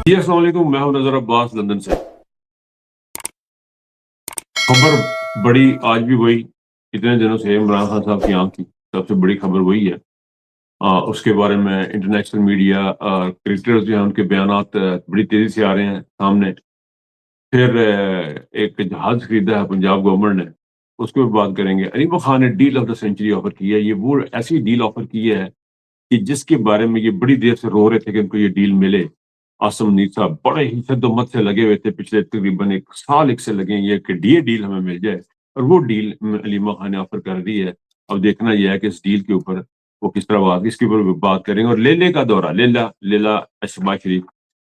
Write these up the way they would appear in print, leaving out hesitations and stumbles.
جی السلام علیکم، میں ہوں نظر عباس لندن سے۔ خبر بڑی آج بھی وہی، اتنے دنوں سے عمران خان صاحب کی آنکھ کی سب سے بڑی خبر وہی ہے۔ اس کے بارے میں انٹرنیشنل میڈیا، کرکٹرز جو ہیں ان کے بیانات بڑی تیزی سے آ رہے ہیں سامنے۔ پھر ایک جہاز خریدا ہے پنجاب گورنمنٹ نے، اس کو بھی بات کریں گے۔ علی خان نے deal of the century offer کی ہے۔ یہ وہ ایسی ڈیل آفر کی ہے کہ جس کے بارے میں یہ بڑی دیر سے رو رہے تھے کہ ان کو یہ ڈیل ملے۔ آسم منیر صاحب بڑے ہی شدت سے لگے ہوئے تھے، پچھلے تقریباً ایک سال سے لگے یہ کہ یہ ڈیل ہمیں مل جائے، اور وہ ڈیل علیمہ خان نے آفر کر دی ہے۔ اب دیکھنا یہ ہے کہ اس ڈیل کے اوپر وہ کس طرح بات، اس کے اوپر بات کریں گے۔ اور لیلے کا دورہ، لیلا شہباز شریف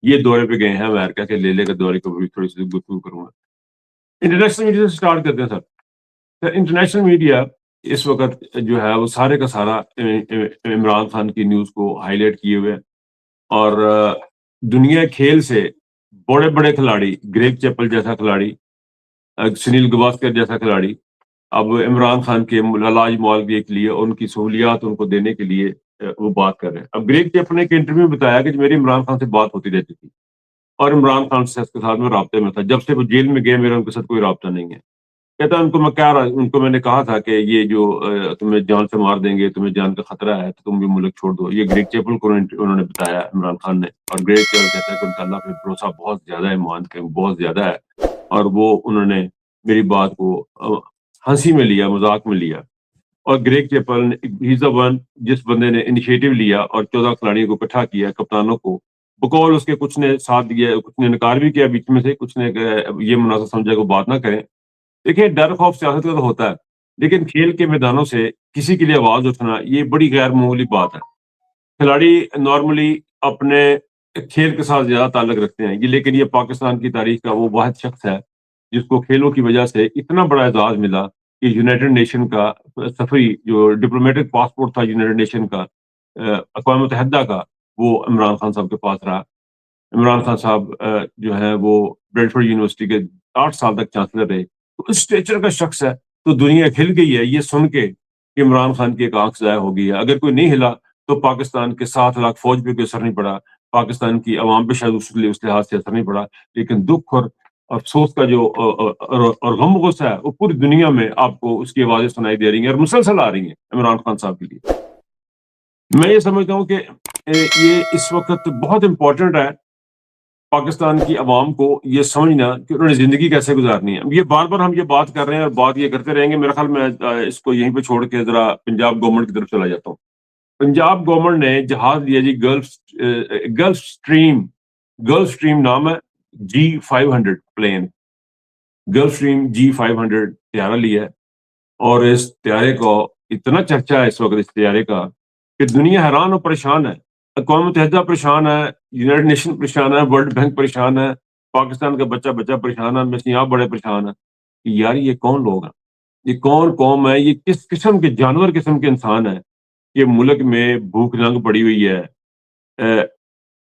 یہ دورے پہ گئے ہیں امریکہ کے، لیلے کے دورے کو بھی تھوڑی سی گفتگو کروں گا۔ انٹرنیشنل میڈیا سے اسٹارٹ کرتے ہیں سر۔ انٹرنیشنل میڈیا اس وقت جو ہے وہ سارے کا سارا عمران خان کی نیوز کو ہائی لائٹ کیے ہوئے، اور دنیا کھیل سے بڑے بڑے کھلاڑی، گریگ چیپل جیسا کھلاڑی، سنیل گواسکر جیسا کھلاڑی اب عمران خان کے علاج معالجے کے لیے، ان کی سہولیات ان کو دینے کے لیے وہ بات کر رہے ہیں۔ اب گریگ چیپل نے ایک انٹرویو میں بتایا کہ میری عمران خان سے بات ہوتی رہتی تھی، اور عمران خان سے اس کے ساتھ میں رابطے میں تھا۔ جب سے وہ جیل میں گئے میرا ان کے ساتھ کوئی رابطہ نہیں ہے۔ کہتا ان کو میں نے کہا تھا کہ یہ جو تمہیں جان سے مار دیں گے، تمہیں جان کا خطرہ ہے تو تم بھی ملک چھوڑ دو۔ یہ گریگ چیپل کو انہوں نے بتایا عمران خان نے، اور گریگ چیپل کہتا ہے کہ ان کا اللہ پہ بھروسہ بہت زیادہ ہے، مان کے بہت زیادہ ہے، اور وہ انہوں نے میری بات کو ہنسی میں لیا، مذاق میں لیا۔ اور Greg Chappell he is one جس بندے نے انیشیٹو لیا اور 14 کھلاڑیوں کو اکٹھا کیا، کپتانوں کو، بقول اس کے کچھ نے ساتھ دیا، کچھ نے انکار بھی کیا بیچ میں سے، کچھ نے یہ مناسب سمجھا کہ بات نہ کریں۔ دیکھیں، ڈر خوف سیاست کا تو ہوتا ہے، لیکن کھیل کے میدانوں سے کسی کے لیے آواز اٹھنا یہ بڑی غیر معمولی بات ہے۔ کھلاڑی نارملی اپنے کھیل کے ساتھ زیادہ تعلق رکھتے ہیں، لیکن یہ پاکستان کی تاریخ کا وہ واحد شخص ہے جس کو کھیلوں کی وجہ سے اتنا بڑا اعزاز ملا کہ یونائیٹڈ نیشن کا سفری جو ڈپلومیٹک پاسپورٹ تھا یونائیٹڈ نیشن کا، اقوام متحدہ کا، وہ عمران خان صاحب کے پاس رہا۔ عمران خان صاحب جو ہے وہ بریڈفورڈ یونیورسٹی کے 8 سال تک چانسلر رہے۔ تو اس اسٹیچر کا شخص ہے، تو دنیا ہل گئی ہے یہ سن کے کہ عمران خان کی ایک آنکھ ضائع ہو گئی ہے۔ اگر کوئی نہیں ہلا تو پاکستان کے 7 لاکھ فوج پہ کوئی اثر نہیں پڑا، پاکستان کی عوام پہ شاید اس لحاظ سے اثر نہیں پڑا، لیکن دکھ اور افسوس کا جو اور غم غصہ ہے وہ پوری دنیا میں آپ کو اس کی آوازیں سنائی دے رہی ہیں، اور مسلسل آ رہی ہیں عمران خان صاحب کے لیے۔ میں یہ سمجھتا ہوں کہ یہ اس وقت بہت امپورٹنٹ ہے پاکستان کی عوام کو یہ سمجھنا کہ انہوں نے زندگی کیسے گزارنی ہے۔ یہ بار بار ہم یہ بات کر رہے ہیں اور بات یہ کرتے رہیں گے۔ میرا خیال میں اس کو یہیں پہ چھوڑ کے ذرا پنجاب گورنمنٹ کی طرف چلا جاتا ہوں۔ پنجاب گورنمنٹ نے جہاز لیا جی، گلف اسٹریم نام ہے، G500 plane, golf stream G500 طیارہ لیا ہے، اور اس طیارے کو اتنا چرچا ہے اس وقت اس طیارے کا کہ دنیا حیران اور پریشان ہے۔ اقوام متحدہ پریشان ہے، یونائٹڈ نیشن پریشان ہے، ورلڈ بینک پریشان ہے، پاکستان کا بچہ پریشان ہے، مسیحا بڑے پریشان ہیں کہ یار یہ کون لوگ ہیں، یہ کون قوم ہے، یہ کس قسم کے جانور قسم کے انسان ہیں کہ ملک میں بھوک ننگ پڑی ہوئی ہے،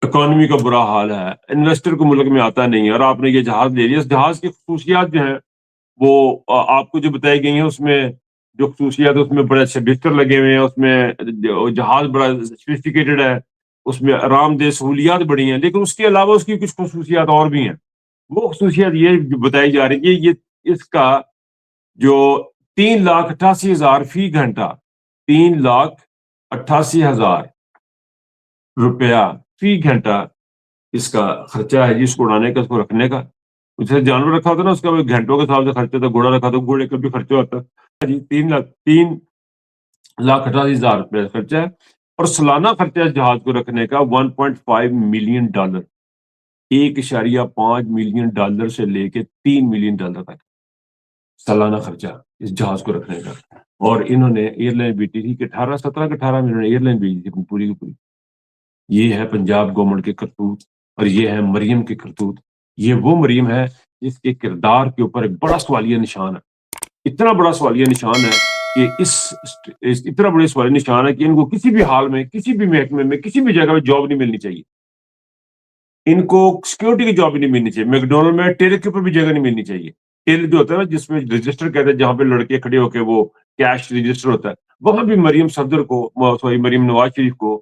اکانومی کا برا حال ہے، انویسٹر کو ملک میں آتا نہیں ہے، اور آپ نے یہ جہاز لے لیا۔ اس جہاز کی خصوصیات جو ہیں وہ آپ کو جو بتائی گئی ہیں، اس میں جو خصوصیات، اس میں بڑے اچھے بستر لگے ہوئے ہیں، اس میں جہاز بڑا سوفسٹیکیٹڈ ہے، اس میں آرام دہ سہولیات بڑی ہیں، لیکن اس کے علاوہ اس کی کچھ خصوصیات اور بھی ہیں۔ وہ خصوصیات یہ بتائی جا رہی ہے کہ اس کا جو 3,88,000 فی گھنٹہ، 3,88,000 روپیہ فی گھنٹہ اس کا خرچہ ہے جی، اس کو اڑانے کا، اس کو رکھنے کا۔ اسے جانور رکھا ہوتا نا، اس کا گھنٹوں کے حساب سے خرچہ تھا، گھوڑا رکھا تو گھوڑے کا بھی خرچہ ہوتا ہے جی۔ 3,88,000 روپیہ خرچہ ہے، اور سالانہ خرچہ اس جہاز کو رکھنے کا $1.5 ملین، $1.5 ملین سے لے کے $3 ملین تک سالانہ خرچہ اس جہاز کو رکھنے کا۔ اور انہوں نے ایئر لائن بھیجی تھی کہ 17 ملین ایئر لائن بھیجی تھی پوری کی پوری۔ یہ ہے پنجاب گورنمنٹ کے کرتوت، اور یہ ہے مریم کے کرتوت۔ یہ وہ مریم ہے جس کے کردار کے اوپر ایک بڑا سوالیہ نشان ہے، اتنا بڑا سوالیہ نشان ہے کہ اتنا بڑا سوالیہ نشان ہے کہ ان کو کسی بھی حال میں، کسی بھی محکمے میں، کسی بھی جگہ میں جاب نہیں ملنی چاہیے۔ ان کو سیکورٹی کی جاب بھی نہیں ملنی چاہیے، میکڈونلڈ میں ٹیل کے اوپر بھی جگہ نہیں ملنی چاہیے۔ ٹیل جو ہوتا ہے نا، جس میں رجسٹر کہتے ہیں، جہاں پہ لڑکے کھڑے ہو کے وہ کیش رجسٹر ہوتا ہے، وہاں بھی مریم صدر کو، سوری مریم نواز شریف کو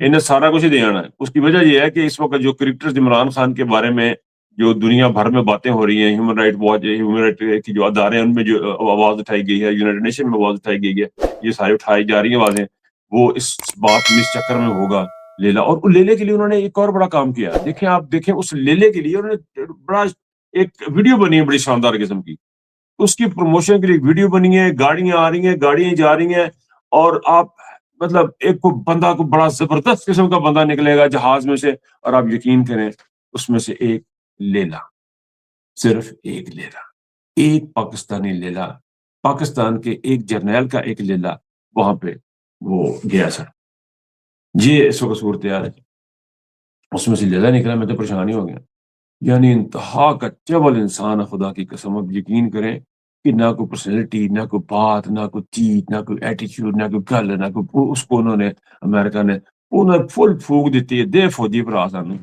انہیں سارا کچھ ہی دے آنا ہے. اس کی وجہ یہ ہے کہ اس وقت جو کرکٹرز عمران خان کے بارے میں جو دنیا بھر میں باتیں ہو رہی ہیں، human right watch, human right کی جو ادارے ہیں ان میں جو آواز اٹھائی گئی ہے، یونائٹڈ نیشن میں آواز اٹھائی گئی ہے، یہ ساری اٹھائی جا رہی ہیں آوازیں، وہ اس بات میں اس چکر میں ہوگا لیلا. اور لیلے کے لیے انہوں نے ایک اور بڑا کام کیا. دیکھیں، آپ دیکھیں اس لیلے کے لیے انہوں نے بڑا ایک ویڈیو بنی ہے بڑی شاندار قسم کی. اس کی پروموشن کے لیے ویڈیو بنی ہے، گاڑیاں آ رہی ہیں، گاڑیاں جا رہی ہیں، اور آپ مطلب ایک کو بندہ کو بڑا زبردست قسم کا بندہ نکلے گا جہاز میں سے، اور آپ یقین کریں اس میں سے ایک لیلا، صرف ایک لیلا، ایک پاکستانی لیلا، پاکستان کے ایک جرنیل کا ایک لیلا وہاں پہ وہ گیا سر. یہ اس وقت صورتحال ہے. اس میں سے لیلا نکلا، میں تو پریشان ہی ہو گیا. یعنی انتہا کا چبل انسان ہے، خدا کی قسم. اب یقین کریں کہ نہ کوئی پرسنالٹی، نہ کوئی بات، نہ کوئی چیز، نہ کوئی ایٹیچیوڈ، نہ کوئی گل، نہ کوئی اس کو انہوں نے امریکہ نے انہوں نے فل پھونک دیتی ہے. دے فوجی پر آسان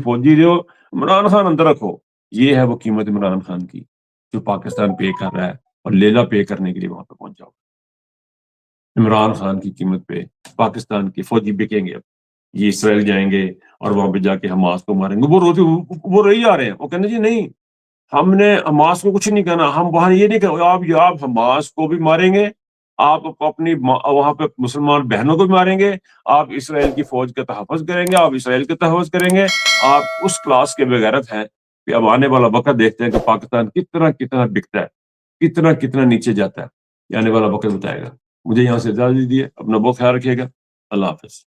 فوجی جو عمران خان اندر رکھو. یہ ہے وہ قیمت عمران خان کی جو پاکستان پے کر رہا ہے، اور لیلا پے کرنے کے لیے وہاں پہ پہنچا. عمران خان کی قیمت پہ پاکستان کے فوجی بکیں گے. اب یہ اسرائیل جائیں گے اور وہاں پہ جا کے حماس کو ماریں گے. وہ رہی آ رہے ہیں، وہ کہنے جی نہیں، ہم نے حماس کو کچھ نہیں کہنا. ہم وہاں یہ نہیں کہ آپ حماس کو بھی ماریں گے، آپ اپنی وہاں پہ مسلمان بہنوں کو بھی ماریں گے، آپ اسرائیل کی فوج کا تحفظ کریں گے، آپ اسرائیل کا تحفظ کریں گے. آپ اس کلاس کے بغیرت ہیں کہ اب آنے والا وقت دیکھتے ہیں کہ پاکستان کتنا کتنا بکتا ہے، کتنا کتنا نیچے جاتا ہے. یہ آنے والا وقت بتائے گا. مجھے یہاں سے اجازت دیجیے، اپنا بہت خیال رکھیے گا. اللہ حافظ.